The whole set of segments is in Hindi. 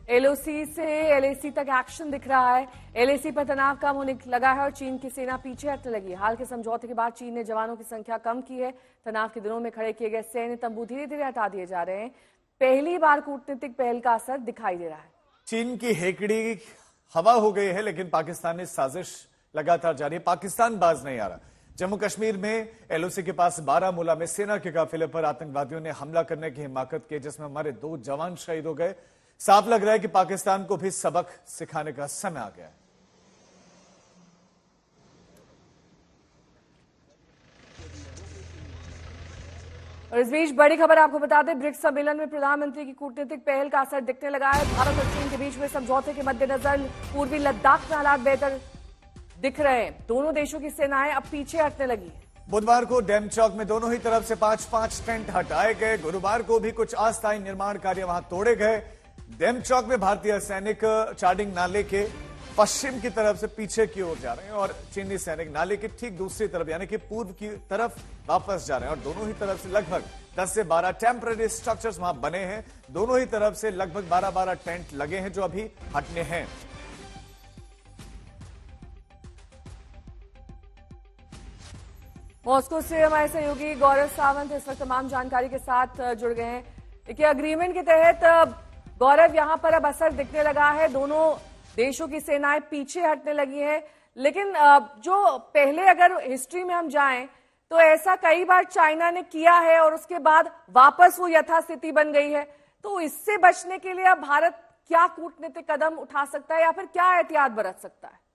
एलओसी से एलएसी तक एक्शन दिख रहा है। एलएसी पर तनाव कम होने लगा है और चीन की सेना पीछे हटने लगी है। हाल के समझौते के बाद चीन ने जवानों की संख्या कम की है। तनाव के दिनों में खड़े किए गए सैन्य तंबू धीरे धीरे हटा दिए जा रहे हैं। पहली बार कूटनीतिक पहल का असर दिखाई दे रहा है। चीन की हेकड़ी हवा हो गई है, लेकिन पाकिस्तानी साजिश लगातार जारी है। पाकिस्तान बाज नहीं आ रहा। जम्मू कश्मीर में एलओसी के पास बारामूला में सेना के काफिले पर आतंकवादियों ने हमला करने की हिम्मत की, जिसमें हमारे 2 जवान शहीद हो गए। साफ लग रहा है कि पाकिस्तान को भी सबक सिखाने का समय आ गया है। और इस बीच बड़ी खबर आपको बता दें, ब्रिक्स सम्मेलन में प्रधानमंत्री की कूटनीतिक पहल का असर दिखने लगा है। भारत और चीन के बीच में समझौते के मद्देनजर पूर्वी लद्दाख में हालात बेहतर दिख रहे हैं। दोनों देशों की सेनाएं अब पीछे हटने लगी। बुधवार को डैम चौक में दोनों ही तरफ से 5-5 टेंट हटाए गए। गुरुवार को भी कुछ अस्थायी निर्माण कार्य वहां तोड़े गए। डैम चौक में भारतीय सैनिक चार्डिंग नाले के पश्चिम की तरफ से पीछे की ओर जा रहे हैं और चीनी सैनिक नाले की ठीक दूसरी तरफ यानी कि पूर्व की तरफ वापस जा रहे हैं। और दोनों ही तरफ से लगभग 10 से 12 टेम्पररी स्ट्रक्चर्स वहां बने हैं। दोनों ही तरफ से लगभग 12-12 टेंट लगे हैं जो अभी हटने हैं। मॉस्को से हमारे सहयोगी गौरव सावंत इस वक्त तमाम जानकारी के साथ जुड़ गए हैं। देखिए, अग्रीमेंट के तहत गौरव यहां पर अब असर दिखने लगा है। दोनों देशों की सेनाएं पीछे हटने लगी हैं, लेकिन जो पहले अगर हिस्ट्री में हम जाएं तो ऐसा कई बार चाइना ने किया है और उसके बाद वापस वो यथास्थिति बन गई है। तो इससे बचने के लिए अब भारत क्या कूटनीतिक कदम उठा सकता है या फिर क्या एहतियात बरत सकता है?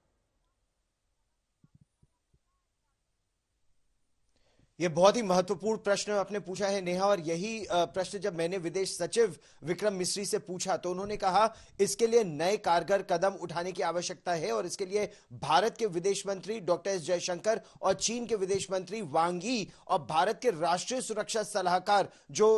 ये बहुत ही महत्वपूर्ण प्रश्न आपने पूछा है नेहा, और यही प्रश्न जब मैंने विदेश सचिव विक्रम मिस्री से पूछा तो उन्होंने कहा इसके लिए नए कारगर कदम उठाने की आवश्यकता है और इसके लिए भारत के विदेश मंत्री डॉक्टर एस जयशंकर और चीन के विदेश मंत्री वांग यी और भारत के राष्ट्रीय सुरक्षा सलाहकार जो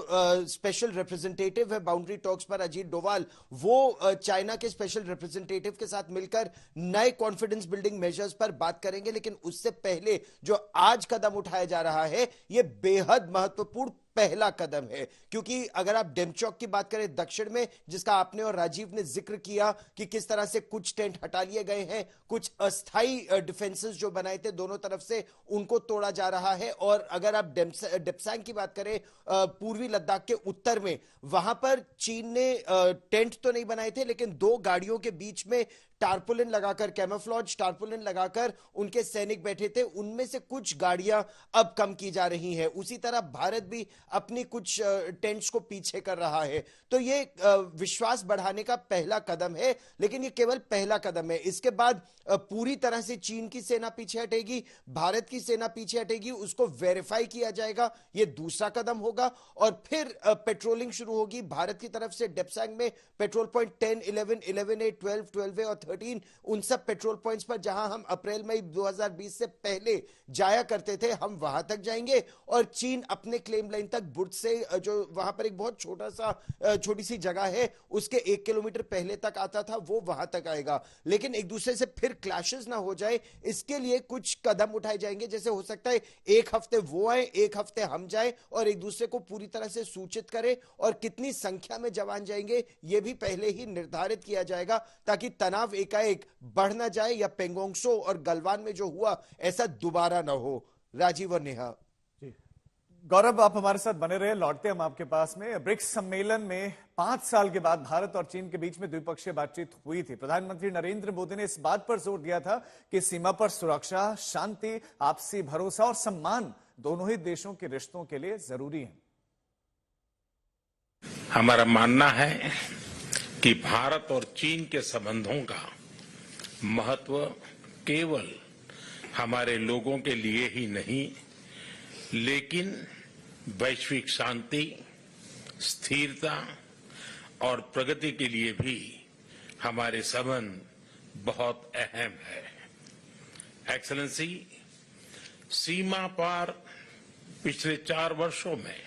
स्पेशल रिप्रेजेंटेटिव है बाउंड्री टॉक्स पर अजीत डोवाल, वो चाइना के स्पेशल रिप्रेजेंटेटिव के साथ मिलकर नए कॉन्फिडेंस बिल्डिंग मेजर्स पर बात करेंगे। लेकिन उससे पहले जो आज कदम उठाया जा रहा है ये बेहद महत्वपूर्ण पहला कदम है, क्योंकि अगर आप डेमचौक की बात करें दक्षिण में, जिसका आपने और राजीव ने जिक्र किया कि किस तरह से कुछ टेंट हटा लिए गए हैं, कुछ अस्थाई डिफेंसेस जो बनाए थे दोनों तरफ से उनको तोड़ा जा रहा है। और अगर आप डेप्सांग की बात करें पूर्वी लद्दाख के उत्तर में, वहां पर चीन ने टेंट तो नहीं बनाए थे लेकिन 2 गाड़ियों के बीच में टारपुलिन लगाकर, कैमोफ्लेज टारपुलिन लगाकर उनके सैनिक बैठे थे। उनमें से कुछ गाड़ियां अब कम की जा रही हैं। उसी तरह भारत भी अपनी कुछ टेंट्स को पीछे कर रहा है। तो ये विश्वास बढ़ाने का पहला कदम है, लेकिन ये केवल पहला कदम है। इसके बाद पूरी तरह से चीन की सेना पीछे हटेगी, भारत की सेना पीछे हटेगी, उसको वेरीफाई किया जाएगा, ये दूसरा कदम होगा। और फिर पेट्रोलिंग शुरू होगी भारत की तरफ से। डेप्सांग में पेट्रोल पॉइंट 10, 11, 11A, 12, 12A और 13, उन सब पेट्रोल पॉइंट्स पर जहां हम अप्रैल मई 2020 से पहले जाया करते थे, हम वहां तक जाएंगे। और चीन अपने क्लेम लाइन तक बुर्ज से, जो वहां पर एक बहुत छोटी सी जगह है, उसके 1 किलोमीटर पहले तक आता था, वो वहां तक आएगा। लेकिन एक दूसरे से फिर क्लैशेस ना हो जाए, इसके लिए कुछ कदम उठाए जाएंगे। जैसे हो सकता है 1 हफ्ते वो आए, 1 हफ्ते हम जाए और एक दूसरे को पूरी तरह से सूचित करें। और कितनी संख्या में जवान जाएंगे ये भी पहले ही निर्धारित किया जाएगा, ताकि तनाव एकाएक बढ़ ना जाए या पेंगोंग त्सो और गलवान में जो हुआ ऐसा दोबारा ना हो। राजीव और नेहा। गौरव, आप हमारे साथ बने रहे, लौटते हम आपके पास में। ब्रिक्स सम्मेलन में 5 साल के बाद भारत और चीन के बीच में द्विपक्षीय बातचीत हुई थी। प्रधानमंत्री नरेंद्र मोदी ने इस बात पर जोर दिया था कि सीमा पर सुरक्षा, शांति, आपसी भरोसा और सम्मान दोनों ही देशों के रिश्तों के लिए जरूरी है। हमारा मानना है कि भारत और चीन के संबंधों का महत्व केवल हमारे लोगों के लिए ही नहीं, लेकिन वैश्विक शांति, स्थिरता और प्रगति के लिए भी हमारे संबंध बहुत अहम है। एक्सेलेंसी, सीमा पार पिछले 4 वर्षों में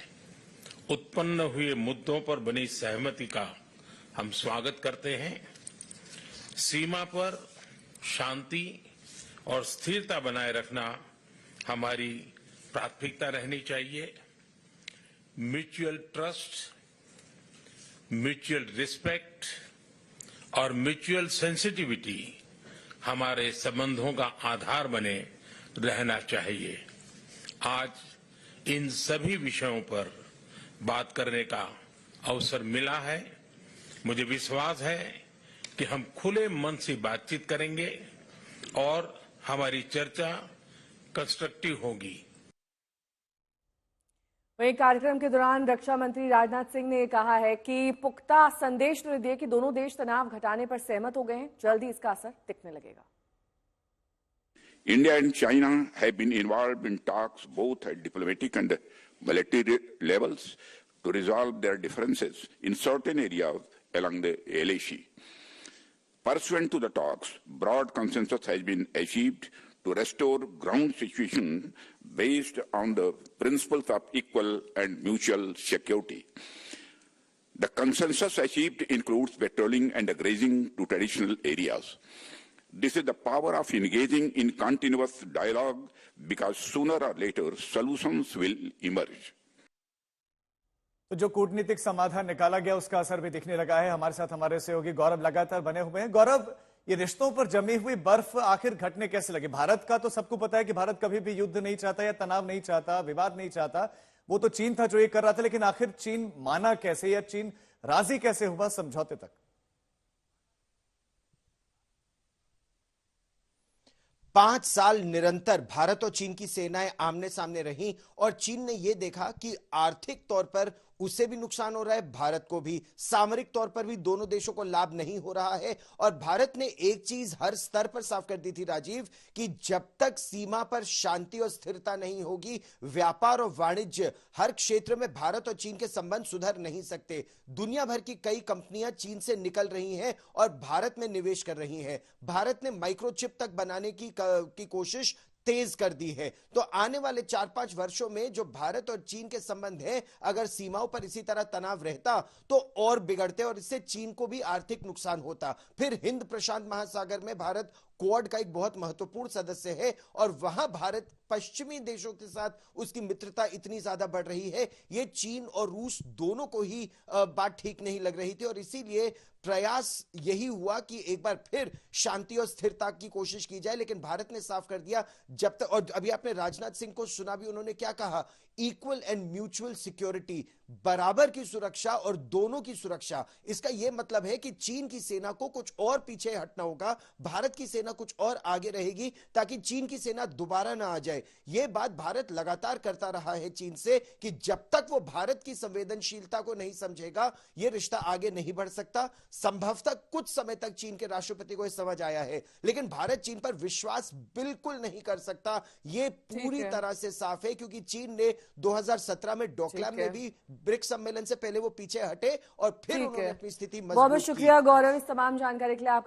उत्पन्न हुए मुद्दों पर बनी सहमति का हम स्वागत करते हैं। सीमा पर शांति और स्थिरता बनाए रखना हमारी प्राथमिकता रहनी चाहिए। म्यूचुअल ट्रस्ट, म्यूचुअल रिस्पेक्ट और म्यूचुअल सेंसिटिविटी हमारे संबंधों का आधार बने रहना चाहिए। आज इन सभी विषयों पर बात करने का अवसर मिला है। मुझे विश्वास है कि हम खुले मन से बातचीत करेंगे और हमारी चर्चा कंस्ट्रक्टिव होगी। वहीं कार्यक्रम के दौरान रक्षा मंत्री राजनाथ सिंह ने कहा है कि पुख्ता संदेश उन्हें दिए कि दोनों देश तनाव घटाने पर सहमत हो गए हैं। जल्द ही इसका असर दिखने लगेगा। India and China have been involved in talks both at diplomatic and military levels to resolve their differences in certain areas along the LAC. Pursuant to the talks, broad consensus has been achieved to restore ground situation based on the principles of equal and mutual security. The consensus achieved includes patrolling and grazing to traditional areas. This is the power of engaging in continuous dialogue because sooner or later solutions will emerge. तो जो कूटनीतिक समाधान निकाला गया उसका असर भी दिखने लगा है। हमारे साथ हमारे सहयोगी गौरव लगातार बने हुए हैं। गौरव, ये रिश्तों पर जमी हुई बर्फ आखिर घटने कैसे लगी? भारत का तो सबको पता है कि भारत कभी भी युद्ध नहीं चाहता या तनाव नहीं चाहता, विवाद नहीं चाहता। वो तो चीन था जो ये कर रहा था, लेकिन आखिर चीन माना कैसे या चीन राजी कैसे हुआ समझौते तक? 5 साल निरंतर भारत और चीन की सेनाएं आमने सामने रहीं और चीन ने यह देखा कि आर्थिक तौर पर उसे भी नुकसान हो रहा है, भारत को भी, सामरिक तौर पर भी दोनों देशों को लाभ नहीं हो रहा है। और भारत ने एक चीज हर स्तर पर साफ कर दी थी राजीव, कि जब तक सीमा पर शांति और स्थिरता नहीं होगी, व्यापार और वाणिज्य हर क्षेत्र में भारत और चीन के संबंध सुधर नहीं सकते। दुनिया भर की कई कंपनियां चीन से निकल रही हैं और भारत में निवेश कर रही हैं। भारत ने माइक्रोचिप तक बनाने की कोशिश तेज कर दी है। तो आने वाले 4-5 वर्षों में जो भारत और चीन के संबंध हैं, अगर सीमाओं पर इसी तरह तनाव रहता तो और बिगड़ते और इससे चीन को भी आर्थिक नुकसान होता। फिर हिंद प्रशांत महासागर में भारत क्वाड का एक बहुत महत्वपूर्ण सदस्य है और वहां भारत पश्चिमी देशों के साथ उसकी मित्रता इतनी ज्यादा बढ़ रही है, ये चीन और रूस दोनों को ही बात ठीक नहीं लग रही थी। और इसीलिए प्रयास यही हुआ कि एक बार फिर शांति और स्थिरता की कोशिश की जाए। लेकिन भारत ने साफ कर दिया जब तक, और अभी आपने राजनाथ सिंह को सुना भी, उन्होंने क्या कहा, इक्वल एंड म्यूचुअल सिक्योरिटी, बराबर की सुरक्षा और दोनों की सुरक्षा। इसका यह मतलब है कि चीन की सेना को कुछ और पीछे हटना होगा, भारत की सेना कुछ और आगे रहेगी ताकि चीन की सेना दोबारा ना आ जाए। यह बात भारत लगातार करता रहा है चीन से कि जब तक वो भारत की संवेदनशीलता को नहीं समझेगा, यह रिश्ता आगे नहीं बढ़ सकता। संभवतः कुछ समय तक चीन के राष्ट्रपति को यह समझ आया है, लेकिन भारत चीन पर विश्वास बिल्कुल नहीं कर सकता। यह पूरी तरह से साफ है क्योंकि चीन ने 2017 में डोकलाम में भी ब्रिक्स सम्मेलन से पहले वो पीछे हटे और फिर उन्होंने अपनी स्थिति मजबूत की। बहुत शुक्रिया गौरव इस तमाम जानकारी के लिए। आपका